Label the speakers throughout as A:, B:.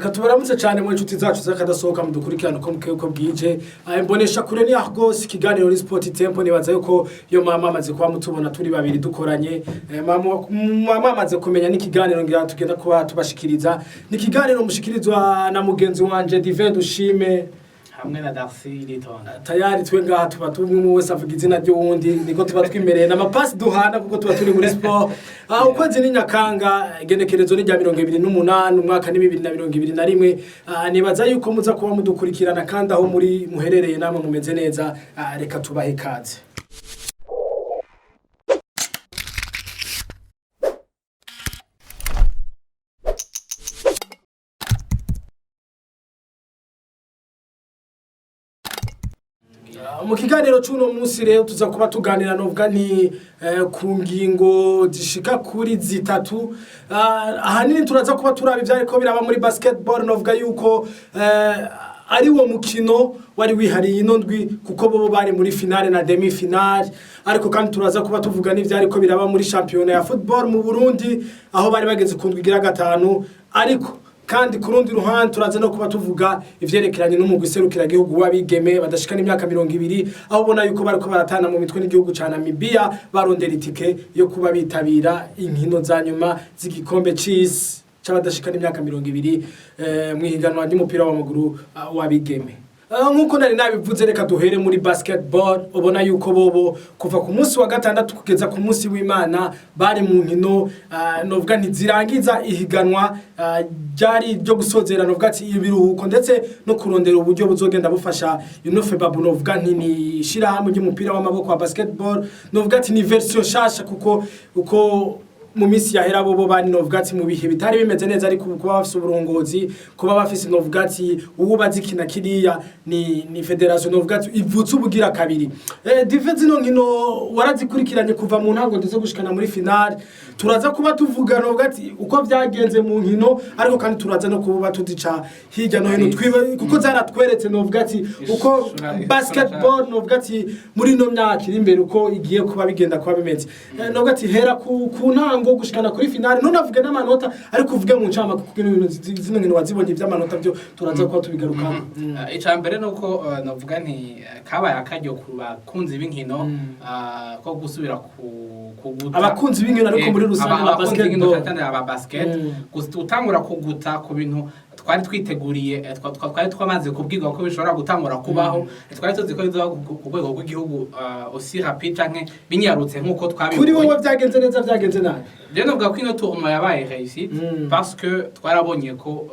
A: reka tubaramutse cyane mu inshuti zacu zakadasohoka mu dukurikirana uko bwije mbonesha kure ni ahgose ikiganiro ni Sport Tempo nibaza yuko iyo mama amaze kuba mutubona turi babiri dukoranye mama amaze kumenya n'ikiganiro ngira tugenda kuba tubashikiriza n'ikiganiro mushikirizwa na mugenzi wanje Divin Dushime
B: hamwe na Darcy Litonda
A: tayari twe ngaha tuba tumwe wese avuga izina ryo wundi niko tuba twimereye na mapasi duhana kuko tuba turi muri sport ukwezi ni Nyakanga genekerezo ni rya 2028 umwaka ni 2021 nibaza yuko muza kuba mudukurikirana kandi aho muri muherereye namwe mumeze neza reka tubahe kaze mu kiganiro cy'uno munsi rero tuza kuba tuganira novuga ni ku ngingo zishika kuri zitatu ahanini turaza kuba turaba ivyariko biraba muri basketball novuga yuko ari wo mukino wari wihariye inondwi kuko bo bari muri finale na demi finale ariko kandi turaza kuba tuvuga n'ivyariko biraba muri championnat ya football mu Burundi aho bari bageze ku ndwi igira gatanu ariko kandi kurundi ruhande turaza no kuba tuvuga ivyerekeranye n'umugwi serukira gihugu wabigeme badashika n'imyaka 200 aho ubona yuko bariko baratana mu mitwe n'igihugu ca Namibia barondera itike yo kuba bitabira inkino za nyuma z'igikombe c'isi c'abadashika n'imyaka 200 mu higanwa ry'umupira w'amaguru wabigeme nkuko nari nabivuze reka duhere muri basketball ubona yuko bobo kuva ku munsi wa gatandatu kugeza ku munsi w'Imana bari mu nkino novuga ntizirangiza ihiganwa ryari ryo gusozera novuga ati ibiruhuko ndetse no kurondera uburyo buzogenda bufasha UNOFEBAB novuga nti ni shirahamwe ry'umupira w'amaboko wa basketball novuga ati ni version shasha kuko uko mu misi yahera bobo bani novuga ati mu bihe bitari bimeze neza ariko kuba bafise uburongozi kuba bafise novuga ati ububazi kina kiriya ni federation novuga ati ivutse ubugira kabiri Divin no nkino warazikurikiranye kuva mu ntango ndetse gushikana muri finale turaza kuba tuvuga novuga ati uko vyagenze mu nkino ariko kandi turaza no kuba tuzica hirya no hino twibe kuko zaratweretse novuga ati uko basketball novuga ati muri no myaka iri imbere uko igiye kuba bigenda kuba bimeze novuga ati hera ku ntango gushikana kuri finale none avuga n'amanota ariko uvuge mu ncama kuko ibintu zino nkino wazibonye ivy'amanota byo turaza kuba tubigaruka
B: icambere nuko novuga nti kabaye akaryo kubakunzi b'inkino ko gusubira kuguta
A: abakunzi b'inkino ariko muri rusange
B: aba basket gutangura kuguta ku bintu twari twiteguriye twari twamaze kubwirwa ko bishobora gutangura kubaho twari tuzi ko bizoba ku rwego rw'igihugu aussi rapide canke binyarutse nkuko twabibonye
A: kuri wowe vyagenze neza vyagenze nabi
B: rero novuga ko ino tournoi yabaye réussite parce que twarabonye ko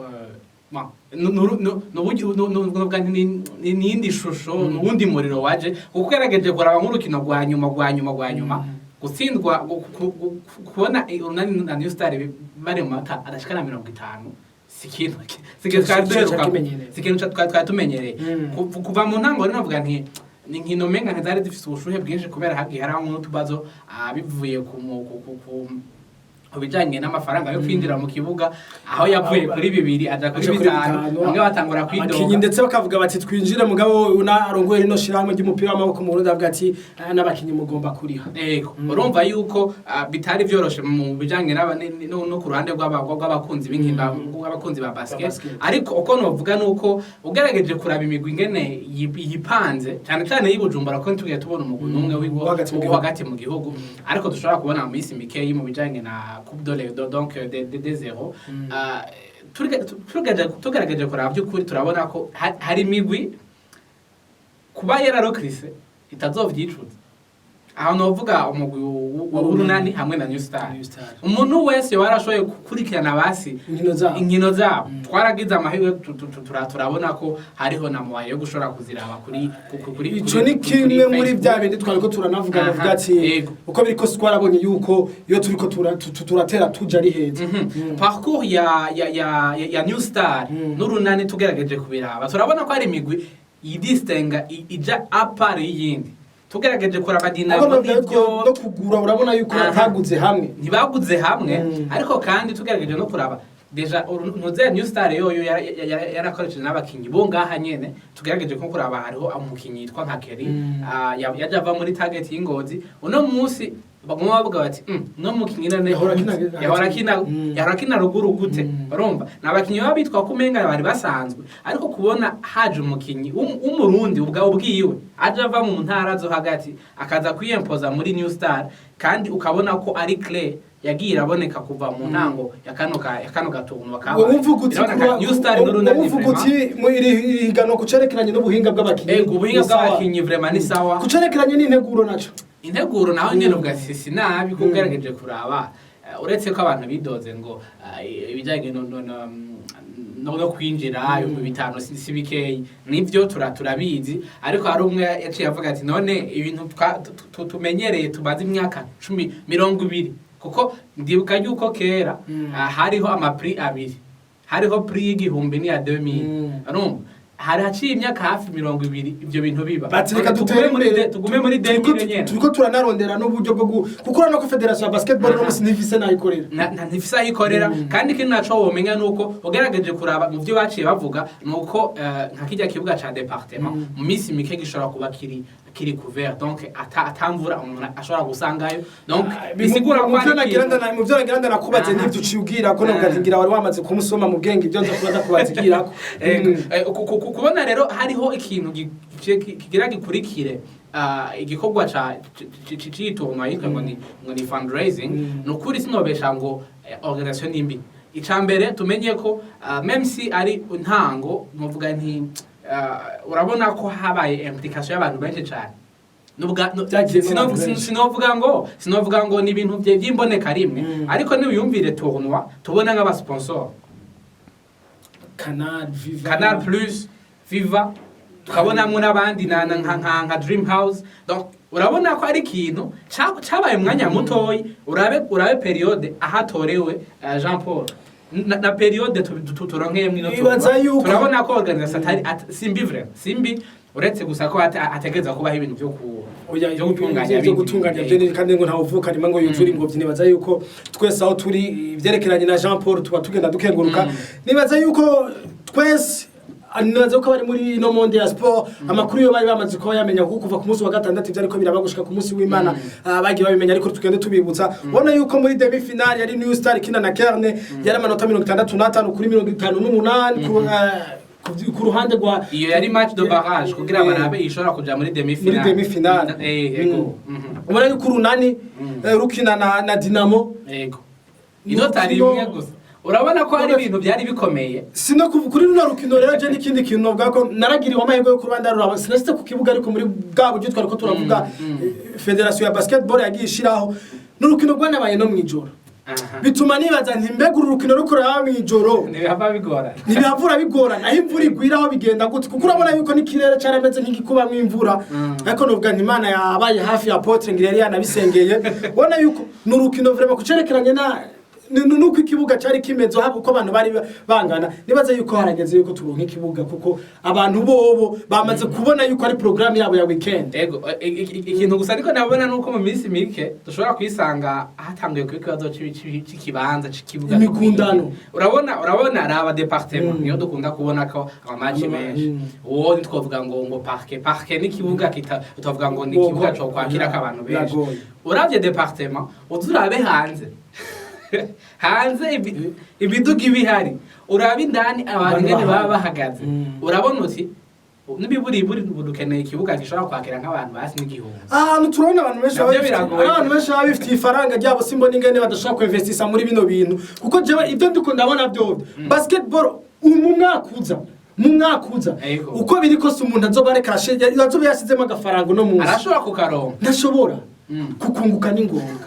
B: nuvuga n'indi shusho n'ubundi muriro waje kuko yarageje kuraba nk'urukino rwa nyuma gutsindwa kubona urunani na New Star bari mu mata adashika na 50 sikintu twari tumenyereye kuva mu ntango rero navuga nti ni nkino menga ntizari zifise ubushuhe bwinshi kubera hagiye haraho n'utubazo bivuye ku bijanye n'amafaranga yo kwinjira mu kibuga aho yavuye kuri 2 aja kuri 5 bamwe batangura kwidoga
A: akinyi ndetse bakavuga bati twinjire mugabo unarongoye rino shirahamwe ry'umupira w'amaboko mu Burundi avuga ati n'abakinyi mugomba kuriha
B: urumva yuko bitari vyoroshe mu bijanye no ku ruhande rw'abakunzi b'inkino rw'abakunzi ba basket ariko uko novuga nuko ugerageje kuraba imigwi ingene yipanze cyane cyane y'Ibujumbura ko tugiye tubona umugwi numwe w'hagati mu gihugu ariko dushobora kubona mu misi mikeyi mu bijanye na Coupe de l'Edo donc de zéro tugerageje kuraba by'ukuri turabona ko hari imigwi kuba yararokrise itazovyicuza aho novuga umugwi w'urunani hamwe na New Star umuntu wese warashoye gukurikirana basi inkino zabo twaragize amahirwe turabona ko hariho na mwaye yo gushora kuziraba kuri
A: ico ni kimwe muri bya bindi twariko turanavuga navuga ati uko biriko twarabonye yuko iyo turiko turatera tuja ari heza
B: parcours ya New Star n'urunani tugerageje kubiraba turabona ko hari imigwi yidistenga ija apart yindi tugerageje kurabadina
A: no kugura urabona yuko bataguze hamwe
B: ntibaguze hamwe ariko kandi tugerageje no kuraba deja nuze New Star yoyo yarakoresheje n'abakinyi bo ngaha nyene tugerageje ko kuraba hariho umukinyi yitwa nka Kelly yaje ava muri target y'Ingozi uno munsi baguma bavuga bati no mukinyi nane yahora kina ruguru gute barumva nabakinyi baba bitwa kumenga bari basanzwe ariko kubona haje umukinyi w'umurundi ubwiwe aje ava mu ntara zo hagati akaza kwiyempoza muri New Star kandi ukabona ko ari clear yagiye iraboneka kuva mu ntango ya kano gatuntu bakaba
A: New Star uvuguti muri higano kucerekeranye n'ubuhinga bw'abakinyi
B: ubuhinga bw'abakinyi vraiment ni sawa
A: kucerekeranye n'integuro naco
B: integuro naho nyene ubwasisi nabi kugerageje kuraba uretse ko abantu bidoze ngo ibijyanye no kwinjira mu bitano si bikeyi nivyo turabizi ariko hari umwe yaciye avuga ati none ibintu tumenyereye tumaze imyaka 20 kuko ndibuka yuko kera hariho amapri abiri hariho pri y'igihumbi ni ya 2000 arumva hari haciye imyaka hafi 20 ibyo bintu biba
A: batireka
B: tugume muri 2000 nyene
A: turiko turanarondera n'uburyo bwo kuko urana ko Federation ya Basketball no sinifise nayikorera
B: ntifise ayikorera kandi kintu naco womenya nuko ugerageje kuraba mu byo baciye bavuga nuko nka kijya kibuga ca département mu minsi mike gishobora kuba kiri couvert donc atamvura umuntu ashobora gusangayo donc bisigura ko
A: mu byo nagira nakubaze n'ibyo ucibwira ko nabwazingira wari wamaze kumusoma mu bwenge ibyo nza kubaza kubazigira
B: ko kubona rero hariho ikintu kigira gikurikire igikorwa c'itonwa yitwa ngo ni fundraising nukuri sinobesha ngo organisation nimbi icambere tumenye ko même si ari ntango novuga nti urabona ko habaye implication y'abantu benshi cyane sinovuga ngo ni ibintu by'imboneka rimwe ariko nibiyumvire tournoi tubona nk'aba sponsor Canal Plus Viva tukabonamwe n'abandi nka Dream House donc urabona ko ari ikintu cyabaye umwanya mutoyi urabe periode ahatorewe Jean Paul na periode turonkeyemo ino turabona ko organisation simbi uretse gusa ko ategeza kubaho ibintu byo
A: gutunganya byo kandi ngo ntawuvuka nima ngo yuzura ingobyi nibaza yuko twese aho turi byerekeranye na Jean Paul tuba tugenda dukenguruka nibaza yuko twese nibaza ko bari muri no monde ya sport amakuru yo bari bamaze ko yamenya kuva ku munsi wa gatandatu byariko birabagushika ku munsi w'Imana bagiye babimenya ariko tugende tubibutsa ubona yuko muri demi finale yari New Star kina na Kerne yari amanota 65 kuri 58 ku ruhande rwa
B: iyo yari match de barrage kugira barabe ishobora kuja muri demi
A: finale yego ubona yuko urunani rukina na Dinamo
B: yego inotari imwe gusa urabona ko hari ibintu byari bikomeye
A: sino kuri runo rukino rero je n'ikindi kintu novuga ko naragiriwe amahirwe yo kurubanda ruraba sinasite ku kibuga ariko muri bwa buryo twariko turavuga Federation ya Basketball yagiye ishiraho n'urukino rwanabaye no mwijoro bituma nibaza nti mbega urukino rukorera mwijoro
B: nibihava
A: bigorana aho imvura igwiraho bigenda gute kuko urabona yuko n'ikirere carameze nk'igikuba mw'imvura ariko novuga nti Imana yabaye hafi ya Apotre ngireri yanabisengeye ubona yuko n'urukino vraiment kucerekeranye nuko ikibuga cyari kimezo habo uko abantu bari bangana nibaza yuko harageze yuko turonka ikibuga kuko abantu bobo bamaze kubona yuko ari program yabo ya weekend
B: ego ikintu gusa ariko nabona nuko mu minsi mike dushobora kwisanga hatangiye ku kibazo cy'ikibanza cy'ikibuga
A: imikundano
B: urabona araba département niyo dukunda kubona ko amamatch menshi uwo twavuga ngo parquet n'ikibuga tutavuga ngo ni ikibuga cyo kwakira abantu benshi uravye département uzurabe hanze ibiduga ibihari uraba indani abantu ngene baba bahagaze urabona uti nibiburi dukeneye ikibuga gishobora kwakira nk'abantu basi n'igihumbi
A: turabona abantu benshi bafite ifaranga ryabo simbona ingene badashobora kuinvestisa muri bino bintu kuko jewe ibyo ndiko ndabona byo basketball mu mwaka uza uko biri kose umuntu azobareka azobe yasizemo agafaranga no munsi
B: arashobora kukaronka
A: ntashobora kukunguka n'ingonga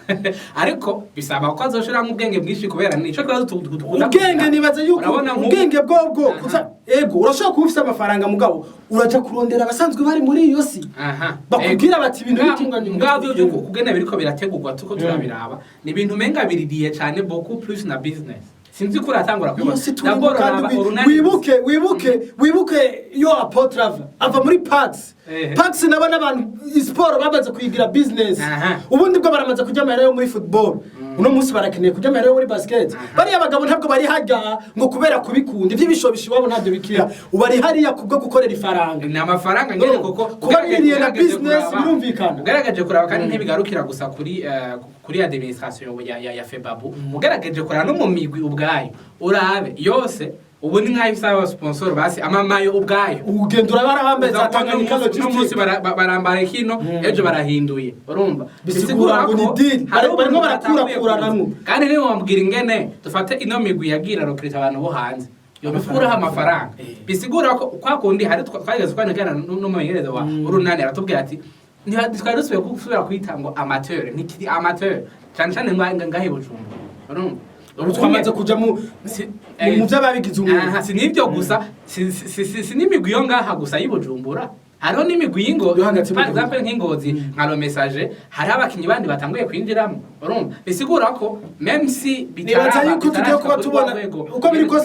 B: ariko bisaba ko azoshira mu bwenge bwishi kubera nico kibazo tukunda
A: ubwenge nibaza yuko ubwenge bwobwo kuza ego urashobora kuba ufite amafaranga mugabo uraja kurondera abasanzwe bari muri iyo si bakubwira bati ibintu bitunganye
B: ngabyo byo kugena biriko birategurwa tuko turabiraba ni ibintu menga biridiye cyane beaucoup plus na business sinzi ko uratangura
A: kwibuka wibuke yo Apotre ava muri Pax Pax nabo n'abantu sport bamaze kuyigira business ubundi bwo baramaze kujya amahera yo muri football uno munsi barakeneye kujya amahera yo muri basket bari abagabo ntabwo bari hajya ngo kubera kubikunda ivy'ibishobishi wabo ntabyo bikira ubari hariya kubwo gukorera ifaranga
B: ni amafaranga ngene koko
A: kuba biriye na business birumvikana
B: ugaragaje kuraba kandi ntibigarukira gusa kuri administration ya FEBABU ugaragaje kuraba no mu migwi ubwayo urabe yose ubu ni nkaho isaba sponsor basi amamayo ubwayo
A: ugenda urabara bambaye za Tanganyika
B: logistics barambara kino ejo barahinduye urumva
A: bisigura ngo ni deal barimo barakurakuranamwe
B: kandi niyo wambwira ingene dufate ino migwi yagira recruit abantu bo hanze yo bifuraho amafaranga bisigura ko kwa kundi hari twageze kwanegana n'umumenyereza wa urunani aratubwira ati twari dusubiye gusubira kwita ngo amateur ntikiri amateur cyane ngahe Bujumbura urumva
A: ubu twamaze kuja mu by'ababigize umuntu
B: si nibyo gusa si n'imigwi yo ngaha gusa y'Ibujumbura hariho n'imigwi y'ingo par exemple nk'ingozi nka lo message hari abakinyi bandi batanguye kwinjiramo urumva bisigura ko même si
A: bitaraba yuko tugiye kuba tubona uko biri ko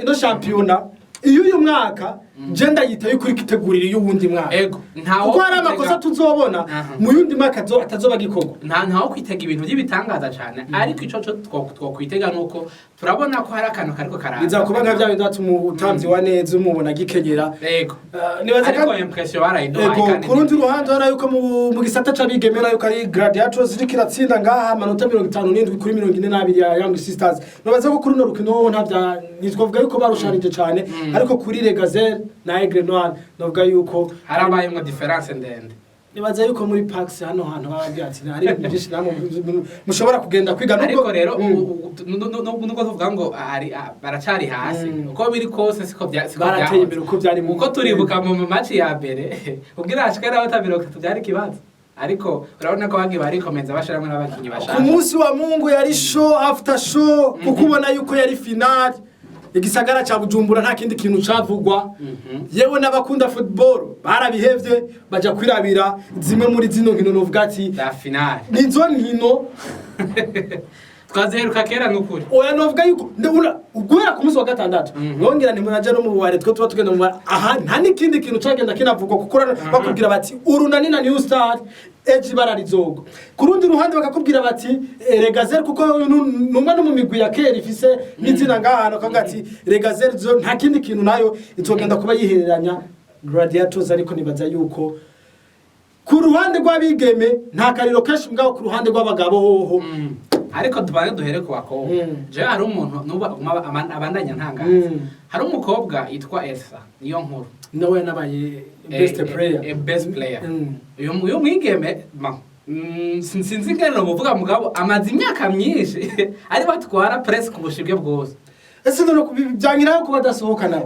A: ino championnat iyo uyu mwaka genda yitaye kuri kitegurira y'uwundi mwaka
B: ego ntawo
A: kuko hari amakosa tuzobona mu yundi mwaka atazoba gikorwa
B: ntawo kwitega ibintu by'ibitangaza cyane ariko ico twokwitega nuko turabona ko hari akantu kariko karaza
A: bizakuba nka bya bintu atumutamvyi wa neza umubona gikenyera
B: ego nibaza ko impression barayiduhaye
A: kandi kurundi ruhande hora yuko mu gisata c'abigemera yuko ari Gladiators ziri kiratsinda ngaha amanota 57 kuri 42 ya Young Sisters nibaza ko kuri no rukino ntavya nitwovuga yuko barushanije cyane ariko kuri Regazel na Aigle Noir novuga yuko
B: harabaye ngo difference ndende
A: nibaza yuko muri Pax hano hantu bababwira ati hari ibintu byinshi namwe mushobora kugenda kwiga
B: ariko rero nuko tuvuga ngo baracari hasi uko biri kose siko
A: barateye imbere uko byari
B: uko turibuka mu match ya mbere ubwira ashikara batabiro tubyari kibazo ariko urabona ko bagi barikomeza bashiramwe n'abakinyi bashaka
A: ku munsi wa Mungu yari show after show kuko ubona yuko yari final igisagara cha Bujumbura nta kindi kintu cavugwa yewe n'abakunda football barabihevye baja kwirabira zimwe muri zino nkino novuga ati
B: la finale
A: nizo nkino
B: twazeheruka kera n'ukuri
A: oya novuga yuko ndabura ugwera ku munsi wa gatandatu nongera ntimunaje no mu buware twe tugenda mu aha nta nikindi kintu cagenda kinavugwa kuko bakubwira bati urunani na New Star eji bararizogo kurundi ruhande bakakubwira bati Regazel kuko numwe no mu migwi ya kera ifise n'izina ngahano kavuga ati Regazel zo nta kindi kintu nayo itogenda kuba yihereranya Gladiators ariko nibaza yuko ku ruhande rw'abigeme nta kariro keshi mgaho ku ruhande rw'abagabo hoho
B: ariko dubaye duhere ku bakobwa je hari umuntu nuba abandanya ntangaza hari umukobwa yitwa Elsa niyo nkuru
A: nawe nabaye best player
B: uyu mwigeme sinzi ngene muvuga mugabo amazi imyaka myinshi ari batwara press ku bushibwe bwose
A: ese no byanyiraho kuba dasohokana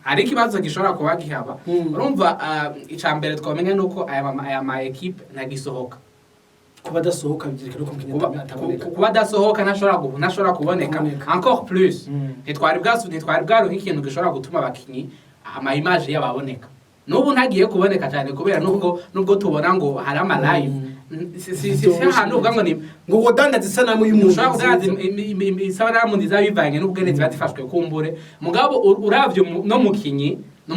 B: hari ikibazo gishobora kuba gihaba urumva icambere twamenye nuko aya ma equipe nagisohoka
A: kuba dasohoka bigirika no kumkinyata ataboneka
B: kuba dasohoka ntashobora kuboneka encore plus ntitwari bwaro nk'ikintu gishobora gutuma abakinyi ama image yababoneka nubu ntagiye kuboneka cyane kubera nubwo tubona ngo hari ama live si hano ubwo
A: ngo wodanda zisanamu y'umuntu
B: isanamu nziza bivanye n'ubwene zibatifashwe kumbure mugabo uravye no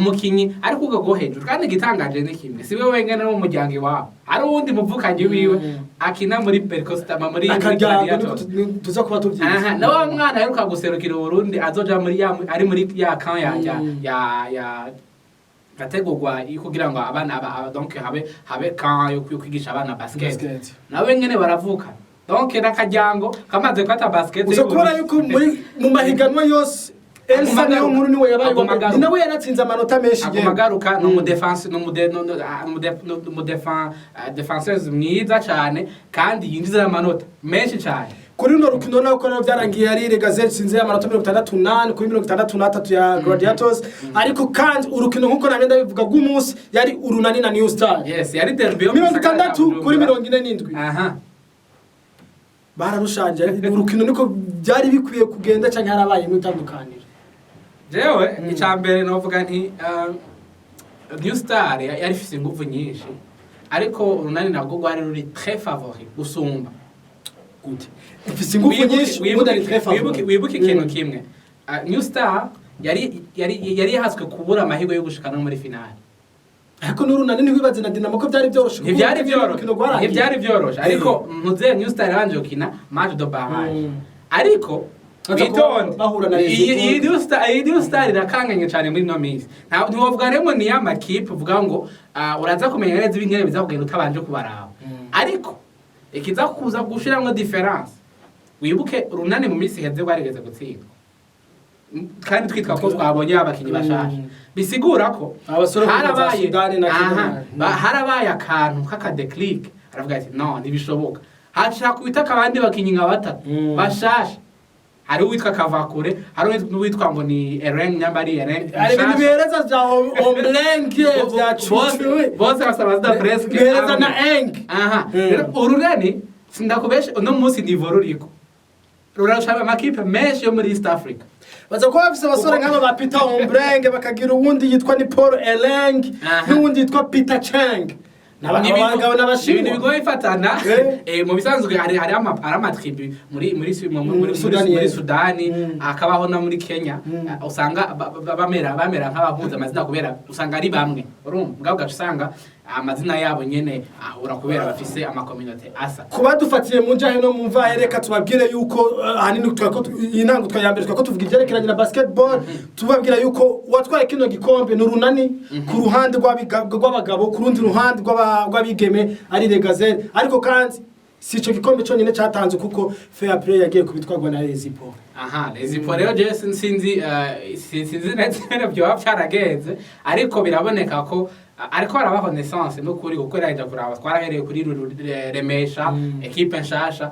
B: mukinyi ariko ugago hejuru kandi gitangaje ni kimwe siwe wengene no mujyango iwawe ari uwundi muvukanyi wiwe akina muri Percostama muri
A: Gladiators tuza kuba tubyiza
B: nawe mwana aheruka guserukira Burundi azoja muri ari muri ya kan ya gategurwa kugira ngo abana donc habe kan yo kwigisha abana basket nawe ngene baravuka donc nakajyango kamaze kwata basket
A: uzokora yuko mu mahiganwa yose Elsa niyo nkuru niwe yabaye nawe yaratsinze amanota menshi
B: ye magaruka no mu defense no mu defenseuse mwiza cyane kandi yinjiza amanota menshi cyane
A: kuri no rukino nako byarangiye ari Regazel sinze amanota 68 kuri 63 ya Gladiators ariko kandi urukino nkuko nagenda bivuga gumunsi yari urunani na New Star
B: yes yari derby
A: 63 kuri 47 bararushanje urukino niko byari bikwiye kugenda cyane harabaye mu itandukaniro
B: jewe icambere novuga nti New Star yari ifise ingufu nyinshi ariko urunani nabwo rwari ruri très favori gusumba
A: gute ifise ingufu nyinshi udari très favori
B: wibuke ikintu kimwe New Star yari yahaswe kubura amahirwe yo gushikana muri finale
A: ariko n'urunani ntiwibaze na Dinamo ko byari byoroshe
B: ntibyari byoroshe ariko ntuze New Star yabanje gukina match de barrage ariko bitonde iyi New Star irakanganye cyane muri no minsi ntiwovuga remo ni y'amakipe uvuga ngo uraza kumenya neza ibinkere biza kugenda utabanje kubaraba ariko ikiza kuza gushiramwo difference wibuke urunani mu minsi heze rwarigeze gutsinda kandi twitwa ko twabonye abakinyi bashasha bisigura ko harabaye akantu k'akadeclic aravuga ati no ntibishoboka haca kubita abandi bakinyi nka batatu bashasha hari uwitwa Kavakure hari uwitwa ngo ni Eren Nyambari Eren
A: ari ibintu bihereza bya omlenge bya chuchu
B: bose basaba da presque
A: bihereza na eng
B: urunani sindakubeshe uno munsi nivo ruriko rurashaka amakipe menshi yo muri East Africa
A: baza ko bafise abasore nk'aba ba Peter Ombrenge bakagira uwundi yitwa ni Paul Eleng n'uwundi yitwa Peter Cheng n'abagabo n'abashinwa
B: ibintu bigoye ifatana mu bisanzwe hari amatribu muri Sudani akabaho na muri Kenya usanga bamera nk'abahuza amazina kubera usanga ari bamwe urumva gace usanga amazina yabo nyene ahura kubera bafise ama community asa
A: kuba dufatiye mu njahe no mu mvahe reka tubabwire yuko hanini twako inango twayambere twako tuvuga ivyerekeranye na basketball tubabwira yuko watwaye kino gikombe n'urunani ku ruhande rw'abagabo ku rundi ruhande rw'abigeme ari Regazelle ariko kandi si ico gikombe cyonyine cyatanze kuko fair play yagiye kubitwarwa na Rezipo
B: Rezipo rero je sinzi neza byo byarageze ariko biraboneka ko ariko harabaho naissance no kuri kuko iraje kuraba twarahereye kuri Remesha equipe nshasha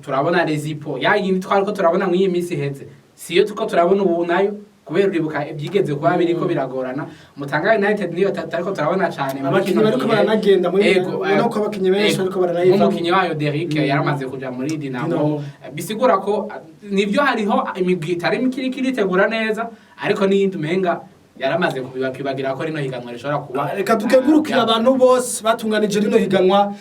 B: turabona Rezipo yayindi twariko turabona mu iyi minsi heze siyo tuko turabona ubu nayo kubera uribuka byigeze kuba biriko biragorana Mutanga United niyo tariko turabona cyane
A: abakinyi bariko baranagenda muri no ko abakinyi benshi bariko baranayiva
B: umukinyi wayo Derrick yaramaze kuja muri Dinamo bisigura ko nivyo hariho imigwi itari mikiri tegura neza ariko n'iyindi umenga yaramaze kubibagira ko rino higanwa rishobora kuba
A: reka tukegurukira abantu bose batunganije rino higanwa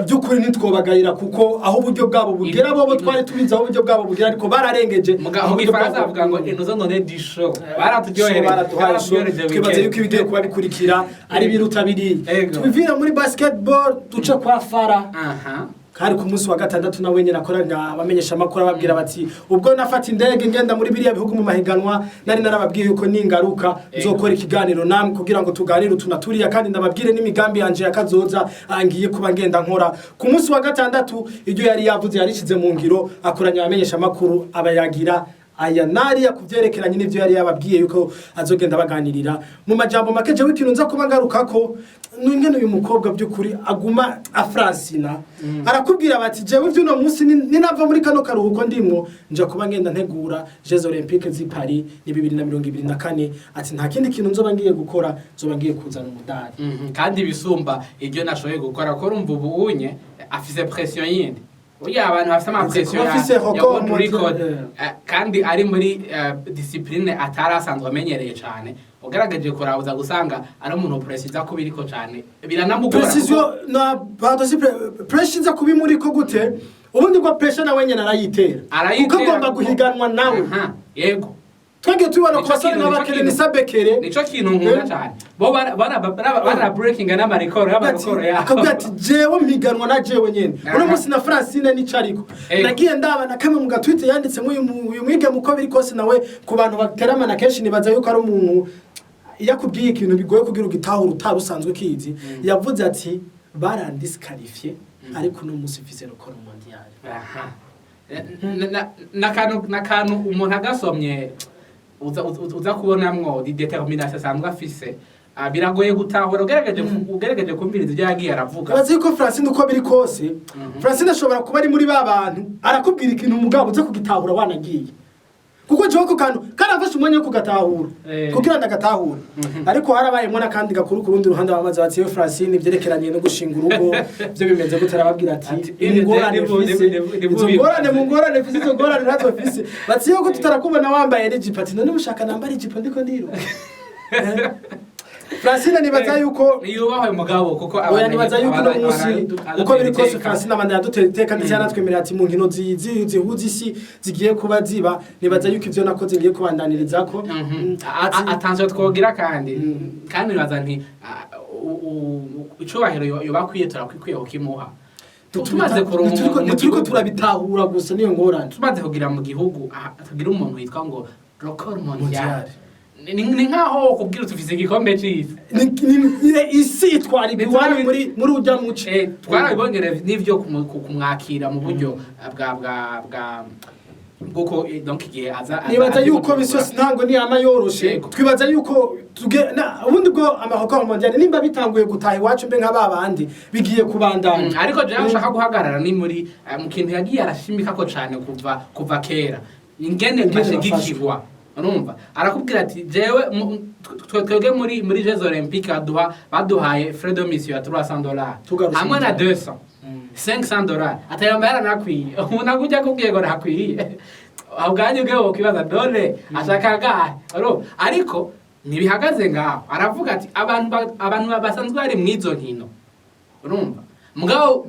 A: by'ukuri nitwobagayira kuko aho uburyo bwabo bugera bobo twari tubiza aho uburyo bwabo bugera ariko bararengeje
B: mu gifaransa bavuga ngo inozo none du show baratujyohereje
A: twibaze yuko ibigiye kuba bikurikira ari biruta biri tubivira muri basketball duce kwa Fara kari ku munsi wa gatandatu nawe nyine akoraga abamenyesha makuru ababwira bati ubwo nafata indege ngenda muri biriya bihugu mu mahiganwa nari narababwiye yuko ningaruka nzokora ikiganiro namwe kugira ngo tuganire tunaturiya kandi ndababwire n'imigambi yanje yakazoza angiye kuba ngenda nkora ku munsi wa gatandatu iryo yari yavuze yarishize mu ngiro akoranya abamenyesha makuru abayagira aya nari yakuvyerekeranye n'ivyo yari yababwiye yuko azogenda baganirira mu majambo makeje w'ikintu nza kuba ngarukako n'ingene uyu mukobwa by'ukuri aguma afransina arakubwira bati jewe ivyo no munsi ninava muri kano karuhuko ndimwo nje kuba ngenda ntegura Jeux Olympiques z'i Paris ni 2024 ati nta kindi kintu nzoba ngiye gukora nzoba ngiye kuzana umudari
B: kandi bisumba ibyo nashoboye gukora ko urumva ubunye afise pression yindi oya abantu bafite amapression ya record kandi ari muri discipline atarasanzwe amenyereye cyane ugaragaje kurabuza gusanga ari umuntu precision ko biriko cyane biranamugora
A: precision na bato si precision kubi muri ko gute ubundi ko pressure nawe nyene arayitera kuko agomba guhiganwa nawe
B: yego
A: twage tubona ko basore n'abakene ni sabekere
B: nico kintu nkunda cyane bo bara breaking na record ya
A: akabwa ati jewe mpiganwa na jewe nyene uno munsi na Francine ni cariko nagiye ndaba na kamwe mu gatwite yanditse uyu mwige muko biri kose nawe ku bantu bateramana kenshi nibaza yuko ari umuntu yakubwiye ikintu bigoye kugira ugitahura utarusanzwe kizi yavuze ati barandisqualifié ariko no munsi mfise record mondial
B: nakanu umuntu agasomye uza kubonamwo determination asanzwe afise biragoye gutahura ugerageje kumviriza ibyo yagiye aravuga
A: bazi ko Francine uko biri kose Francine ashobora kuba ari muri babantu arakubwira ikintu umugabo uza kugitahura wanagiye kuko je ko kantu karafashe umwanya wo kugatahura kugira ndagatahura ariko harabayemo nakandi gakuru ku rundi ruhande bamaze bati yo Francine byerekeranye no gushinga urugo byo bimeze gute arababwira ati ingorane fisi zo ngorane nazo fisi bati yo ko tutarakubona wambaye ijipo ati none mushaka nambara ijipo ndiko ndiro Francine nibaza yuko
B: yubaho umugabo kuko
A: abantu nibaza yuko no munsi uko biri kose Francine amanda yaduteka ndetse yanatwemerera ati mu nkino zihuza isi zigiye kuba ziba nibaza yuko ivyo nakoze ngiye kubandaniriza ko
B: atanzwe twogira kandi nibaza nti icubahiro yobakwiye turakwiye kukimuha tumaze
A: turiko turabitahura gusa niyo ngorane
B: tumaze kugira mu gihugu tugira umuntu witwa ngo record mondial ni nkaho kubwira tufise igikombe c'isi
A: isi itwara ibiwari muri ujya muce
B: twarabibongere n'ivyo kumwakira mu buryo bwa guko donc igihe
A: nibaza yuko bisosi ntango ni ama yoroshe twibaza yuko ubundi bwo amahoko mondial nimba bitanguye gutaha iwacu mbe nk'ababandi bigiye kubandanya
B: ariko je nshaka guhagarara ni muri mu kintu yagiye arashimika ko cyane kuva kera ingene bashigikirwa urumva arakubwira ati jewe twebwe muri Jeux Olympiques baduhaye freedom mission ya $300 hamwe na 200 $500 atayambara nakwiye umuntu akujya kubwiye ngo nakwiye ahuganye ubwo kibaza dole ashaka gahe ariko nibihagaze ngaho aravuga ati abantu basanzwe bari mwizo nkino urumva mugabo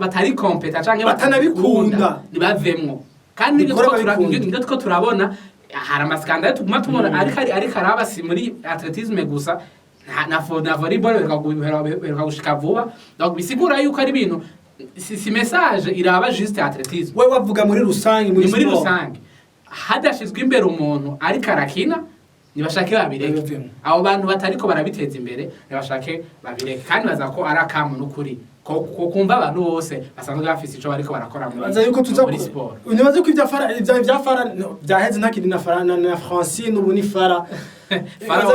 B: batari competa canke
A: batanabikunda
B: nibavemwo kandi nibyo two turabona hari amaskandale tuguma tubona ariko arabasi muri atletisme gusa na volleyball bereka gushika vuba donc bisigura yuko ari ibintu si message iraba juste atletisme
A: we wavuga muri rusangi
B: muri rusangi hadashizwe imbere umuntu ariko arakina nibashake babireke abo bantu batariko barabiteza imbere nibashake babireke kandi baza ko arakamu n'ukuri kumva abantu bose basanzwe bafise ico bariko barakora muri sport
A: unibaze ko ivya fara byaheze ntakiri na Francine ubu ni fara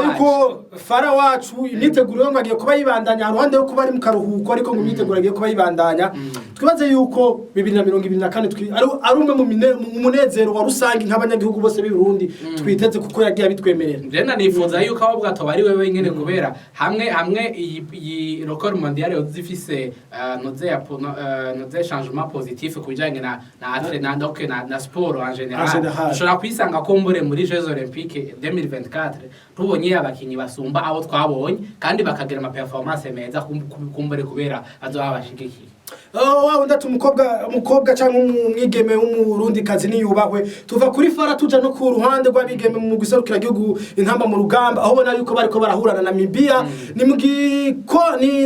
A: yuko fara wacu imyiteguro ngo agiye kuba yibandanya haruhande yo kuba ari mu karuhuko ariko mu myiteguro agiye kuba yibandanya twibaze yuko 2024 ari umwe mu munezero wa rusangi nk'abanyagihugu bose b'i Burundi twiteze kuko yagiye bitwemerera
B: ndenda nifuza yuko abo bwato bari wewe nyene kubera hamwe iyi record mondial yozifise noze changement positif kubijanye na sport en general ushobora kwisanga ko muri Jeux Olympiques 2024 tubonye abakinyi basumba abo twabonye kandi bakagira ama performance meza kumbere kubera azoba bashigikiye
A: ndatu umukobwa cyangwa umwigeme w'umurundi kazi niyubahwe tuva kuri fara tuja no ku ruhande rw'abigeme mu guserukira igihugu intamba mu rugamba aho bona yuko bariko barahura na Namibia ni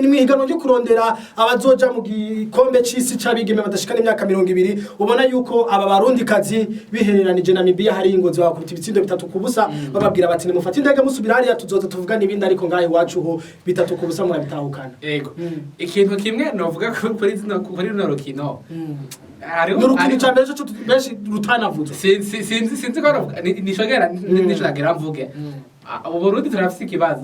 A: mwihiganwa ryo kurondera abazoja mu gikombe c'isi c'abigeme badashikana imyaka 200 ubona yuko aba barundi kazi bihereranije Namibia hari ingozi bakubita ibitsindo 3-0 bababwira bati nimufate indege musubira hariya tuzoza tuvuga n'ibindi ariko ngahe iwacu ho 3-0 murabitahukana
B: yego ikintu kimwe novuga kuri runo rukino
A: n'urukino cyane cyo benshi rutanavuze
B: sinzi ko nishogera mvuge ubu Burundi turafise ikibazo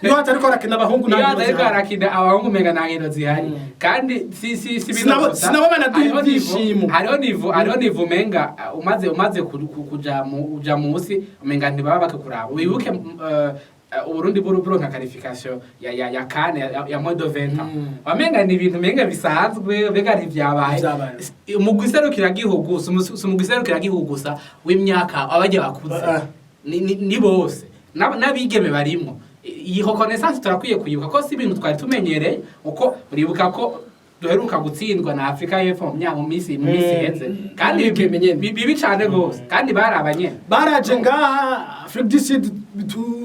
A: niyo atariko arakina abahungu
B: niyo atariko arakina abahungu menga nta nkino zihari kandi si
A: sinabo banaduhishimo
B: hariho nivu menga umaze kuja musi menga ntibaba bakakuraba wibuke Uburundi buronka qualification ya kane ya moins de 20 ans wamenga ni ibintu menga bisanzwe bega ntivyabaye mu guserukira gihugu mu guserukira gihugu gusa w'imyaka abaje bakuze ni bose n'abigeme barimo iyi reconnaissance turakwiye kuyibuka ko si ibintu twari tumenyereye uko uribuka ko duheruka gutsindwa na Afrika y'Epfo mu misi heze kandi bibi cyane gose kandi barabanye
A: baraje ngaha Afrique du Sud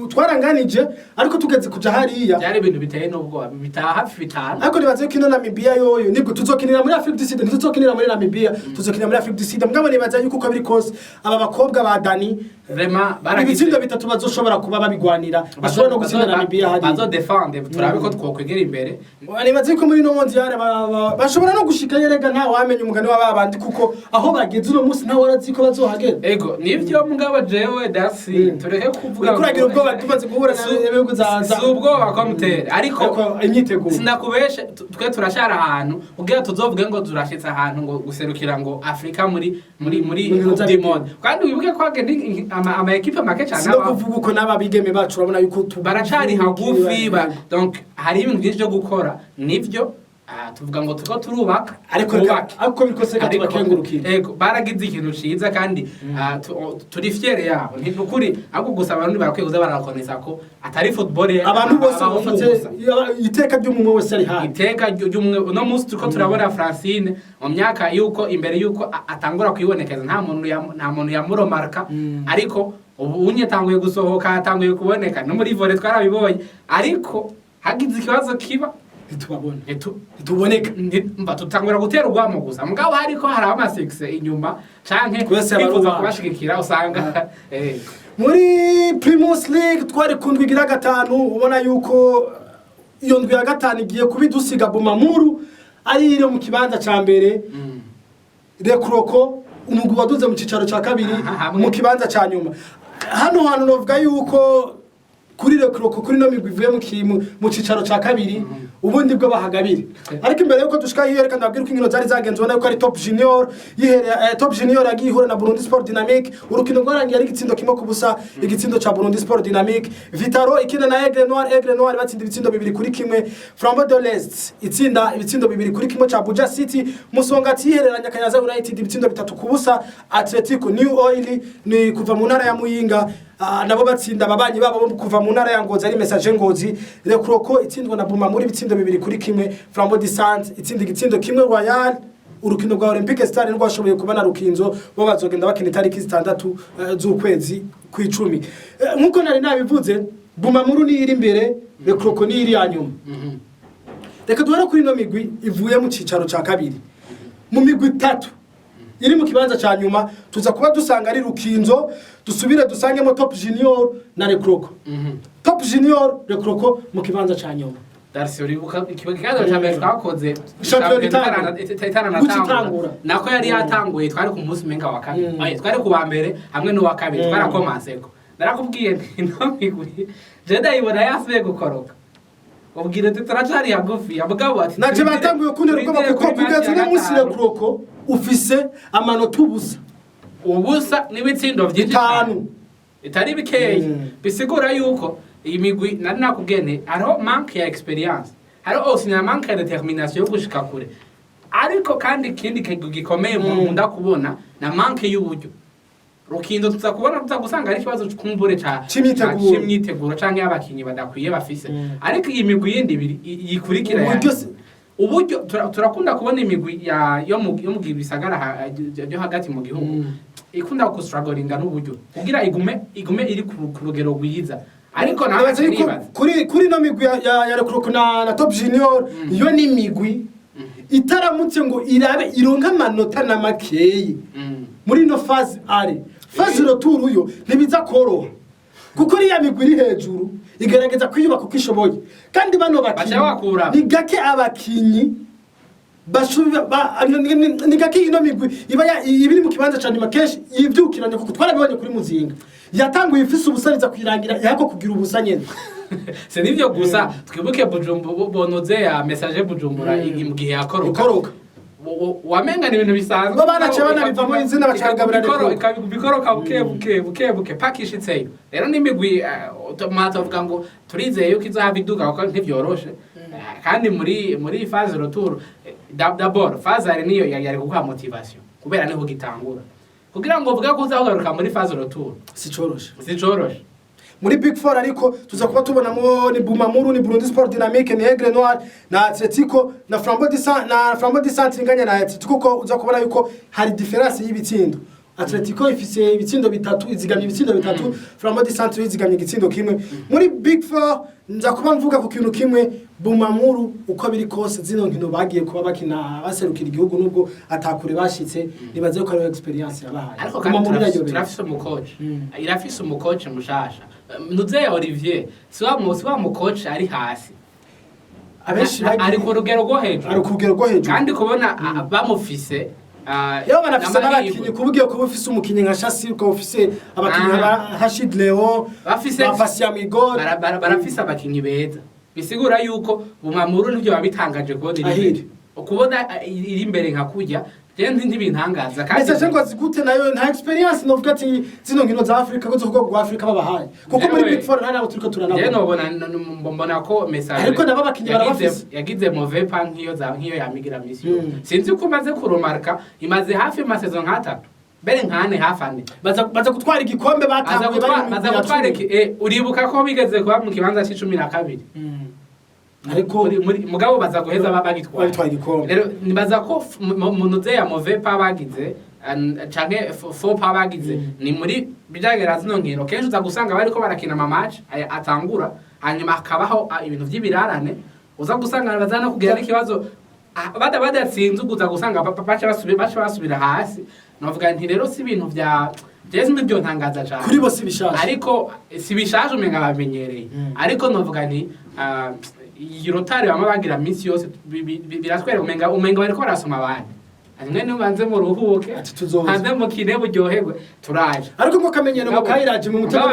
A: twaranganije ariko tugeze kuja hariya
B: byari ibintu biteye n'ubwo bitaha hafi 5
A: ariko nibaze ko Namibia yoyo nibwo tuzokinira muri Afrique du Sud tuzokinira muri Namibia tuzokinira muri Afrique du Sud mugabo nibaze yuko uko biri kose aba bakobwa ba Dani
B: vraiment
A: ibitsindo bitatu bazoshobora kuba babigwanira bashobora no gutsinda Namibia hari
B: bazo defend turabe ko twokwegera imbere
A: nibaze ko muri no mondial bashobora no gushika yerega nta wamenye umugani w'ababandi kuko aho bageze uno munsi nta warazi ko bazohagera
B: ego nivyo mugabo jewe dasi tureke kuvuga
A: kuragira ubwoba tumaze guhura n'ebihugu za
B: ubwoba ko mutere ariko
A: imyiteguro
B: sinakubeshe twe turashara ahantu ubwira tuzovuge ngo turashitse ahantu ngo guserukira ngo Afrika muri Dimon kandi wibuke ko agende ama equipe make cyane
A: aba kuvuga uko n'ababigeme bacu urabona yuko
B: baracari hagufi donc hari ibintu byinshi byo gukora nivyo tuvuga ngo tuko turubaka
A: ariko bikose katubakengurukira
B: ego baragize ikintu ciza kandi turi fiere yabo ntikuri ahubwo gusa abantu barakwiye kuza barakonesa ko atari football
A: abantu bose bafate iteka ry'umwe wese ari hafi
B: iteka ry'umwe no musi tuko turabona Francine mu myaka yuko imbere yuko atangura kwibonekeza nta muntu yamuromarka ariko ubu unye tanguye gusohoka tanguye kuboneka no muri volley twarabibonye ariko hagize ikibazo kiba
A: ntitubabona
B: Ntitu-
A: ntituboneka
B: mba tutangura gutera urwamo gusa mugabo hariko hari amasekse inyuma canke
A: Twese
B: bifuza
A: abarubaha.
B: kubashigikira usanga
A: muri Primus League twari ku ndwi igira gatanu ubona yuko iyo ndwi ya gatanu igiye kubidusiga Bumamuru ari iri mu kibanza ca mbere Rekroko umugwi waduze mu cicaro ca kabiri
B: Aha, hamwe.
A: mu kibanza ca nyuma hano hantu novuga yuko kuri Rekroko kuri no migwi ivuye mu cicaro ca kabiri ubundi bwo bahagabire ariko imbere yuko dushika hiyo reka ndabwira ko inkino zari zagenze ubona yuko ari Top Junior Top Junior yagiye ihura na Burundi Sport Dynamic urukino rwarangiye ari igitsindo kimwe ku busa igitsindo ca Burundi Sport Dynamic Vitaro ikina na Aigle Noir batsinda ibitsindo 2-1 Flambeau de l'Est itsinda ibitsindo 2-1 ca Buja City Musongati ihereranya Kanyaza United ibitsindo 3 ku busa Atletico New Oil ni kuva mu ntara ya Muyinga nabo batsinda ababanyi babo kuva mu ntara ya Ngozi ari Message Ngozi Rekroko itsindwa na Buma muri ibitsindo 2-1 Flambeau de Sante itsinda igitsindo kimwe Royal urukino rwa Olympique Star rwashoboye kuba na Rukinzo bo bazogenda bakina itariki 6 z'ukwezi kw'icumi nkuko nari nabivuze Bumamuru ni iri imbere Rekroko ni iri yanyuma reka duhera kuri no migwi ivuye mu cicaro ca kabiri mu migwi 3 iri mu kibanza ca nyuma tuza kuba dusanga ari Rukinzo dusubire dusangemo Top Junior na Rekroko Top Junior Rekroko mu kibanza ca nyuma
B: Darcy uribuka ikibazo cya mbere twakoze
A: Gutangura.
B: nako yari yatanguye twari ku munsi menga wa kabiri twari ku wa mbere hamwe n'uwa kabiri twarakomanseko narakubwiye no migwi je ndayibona yasubiye gukoroka ubwire tutaracari hagufi abagabo ati
A: naje batanguye kunera uko bakoko kugeza no munsi Rekroko ufise amanota
B: ubusa n'ibitsindo byinshi itari bikeyi bisigura yuko iyi migwi nari nakubwene hariho manque ya experience hariho aussi na manque ya determination yo gushika kure ariko kandi ikindi gikomeye mu ndakubona na manque y'uburyo Rukindo tutagusanga ari ikibazo kumbure ca c'imyiteguro canke y'abakinyi badakwiye bafise ariko iyi migwi yindi ibiri yikurikira uburyo turakunda kubona imigwi yo mu bisagara yo hagati mu gihugu ikunda kustrugglinga n'uburyo kugira igume iri ku rugero rwiza ariko nabaze nibaza
A: kuri no migwi ya Rekroko na Top Junior yo ni migwi itaramutse ngo irabe ironka amanota na makeyi muri no phase phase retour yo ntibiza koroha kuko iriya migwi iri hejuru igerageza kwiyubaka uko ishoboye kandi bano bakinyi ni gake abakinyi ni gake ino migwi ibiri mu kibanza ca nyuma kenshi yivyukiranye kuko twarabibonye kuri Muzinga yatanguye ifise ubusariza kwirangira yako kugira ubusa nyene
B: se nivyo gusa twibuke Bujumbura bonoze ya Message Bujumbura mu gihe yakoroka wamenga ni ibintu bisanzwe
A: ngo banace banabivamo izina bacagabira
B: bikoroka buke pakishitseyo rero n'imigwi matavuga ngo turizeye yuko izahava iduga kuko ntivyoroshe kandi muri phase retour d'abord phase ari niyo yari kuguha motivation kubera niho gitangura kugira ngo uvuge ko uzahaguruka muri phase retour sicoroshe
A: muri Big Four ariko tuza kuba tubonamo ni Bumamuru ni Burundi Sport Dynamic ni Aigle Noir na Atletico na Flambeau de Sante inganya na Atletico ko uza kubona yuko hari difference y'ibitsindo Atletico ifise ibitsindo 3 izigamye ibitsindo 3 Flambeau de Sante izigamye igitsindo kimwe muri Big Four nza kuba mvuga ku kintu kimwe Bumamuru uko biri kose zino nkino bagiye kuba bakina baserukira igihugu nubwo atakure bashitse nibaze ko ari experience yabahaye
B: ariko kandi turafise umucoach irafise umucoach mushasha Nuze Olivier siwa umucoach ari hasi abenshi ari ku rugero rwo hejuru kandi kubona bamufise
A: yo banafise n'abakinyi kubugiye kuba ufise umukinyi nka Chassi uko ufise abakinyi Hashid Leo
B: bafise
A: Amigor
B: barafise abakinyi beza bisigura yuko Bumamuru nivyo babitangaje kubona iri imbere nka kujya Jendi ntibintangaza kandi
A: Message ngo zigute nayo nta experience novuga ati zino nkino za Afrika ko zo rwa Afrika babahaye kuko muri Big Four nta nabo turiko turanabo
B: je mbona ko Message
A: ariko nabo bakinyi barabafise
B: yagize mauvais pas nk'iyo yamigira mission sinzi ko maze kurumarka imaze hafi ma saison nka 3 bere nkane hafi ane
A: baza gutwara igikombe batanguye
B: baza gutwara uribuka ko bigeze kuba mu kibanza c'12
A: ariko
B: mugabo baza guheza
A: bagitwara igikombe
B: rero nibaza ko munuze ya mauvais pas bagize canke faux pas bagize ni muri bijagera zino nkino kenshi uza gusanga bariko barakina ama match atangura hanyuma hakabaho ibintu by'ibirarane uza gusanga bazana kugira n'ikibazo badatsinze uguza gusanga baca basubira hasi navuga nti rero si ibintu vya Jezi mbyo ntangaza cyane
A: kuri bo si bishasha
B: ariko si bishasha umenga bamenyereye ariko navuga nti Rotary bamwe bagira minsi yose biratwera umenga bariko barasoma abandi mwe nubanze mu ruhuke hanze mu kine buryoherwe turaje
A: ariko ngo kamenyero mu kayiraje mu mutego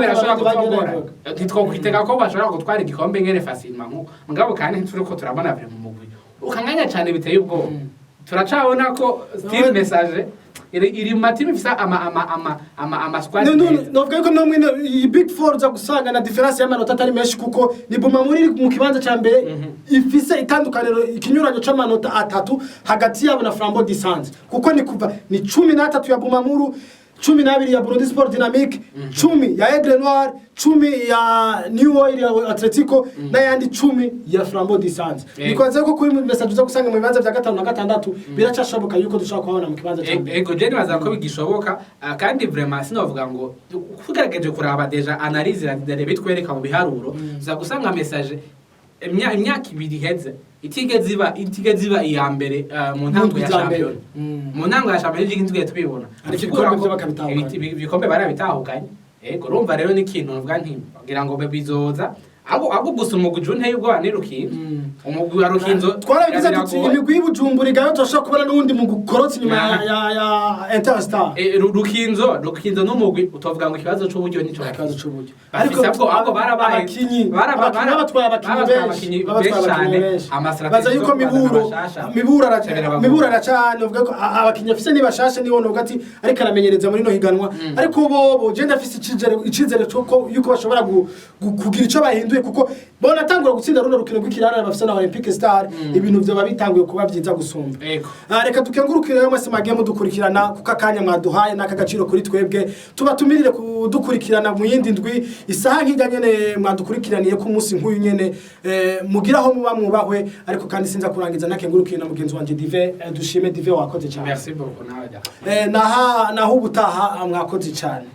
B: ntitwokwitega ko bashobora gutwara igikombe ngene facilement nko mugabo kandi turiko turabona bire mu mugwi ukanganya cyane biteye ubwoba turacabona ko team message iri matimi fisa ama squad
A: no vuga ko nomwe i big four za gusanga na difference y'amanota atari menshi kuko ni Bumamuru mu kibanza ca mbere ifise itandukaniro ikinyuranyo c'amanota atatu hagati yabo na Flambeau du Centre kuko ni kuva ni 13 ya Bumamuru 12 ya Burundi Sport Dynamique 10 ya Aigle Noir 10 ya New Oil ya Atletico na yandi 10 ya Flambeau du Centre nikonze ko kuri message zo gusanga mu bibanza vya 5 na 6 biracashoboka yuko dushaka kubona mu kibanza cya
B: ego je nibaza ko bigishoboka kandi vraiment sinovuga ngo kugerageje kuraba deja analyse ya bitwereka mu biharuro za gusanga message imyaka ibiri heze itige ziba iya mbere mu ntango ya champion mu ntango ya champion y'igi tugiye tubibona ibikombe barabitahukanye ego urumva rero ni ikintu uvuga nti kugira ngo bizoza abo gusa umugwi nteye ubwo ni Rukinzo umugwi wa Rukinzo
A: twarabivuze tuti imigwi y'Ubujumbura igayo turashaka kubona n'undi mu gukorotsa nyuma ya Interstar
B: Rukinzo n'umugwi utovuga ngo ikibazo c'uburyo nico
A: ikibazo c'uburyo
B: ariko abo barabaye
A: abakinyi benshi baza yuko mibura aracane uvuga ko abakinyi afise ni bashashe ni wono gati ariko aramenyereza muri no higanwa ariko bobo je ndafise icizere cyo yuko bashobora kugira ico bahinduye kuko bona tangura gutsinda runo rukino rw'ikirara bafise na Olympic Star ibintu byo babitanguye kuba byiza gusumba reka dukengurukire yo mwese magiye mudukurikirana kuko akanya mwaduhaye n'akagaciro kuri twebwe tubatumirire kudukurikirana mu yindi ndwi isaha nk'ijyanye mwadukurikiraniye ku munsi nk'uyu nyene mugiraho muba mwubahwe ariko kandi sinza kurangiza nakengurukire na mugenzi wanje Dive dushime Dive wakoze cyane
B: merci beaucoup naho
A: naho ubutaha mwakoze cyane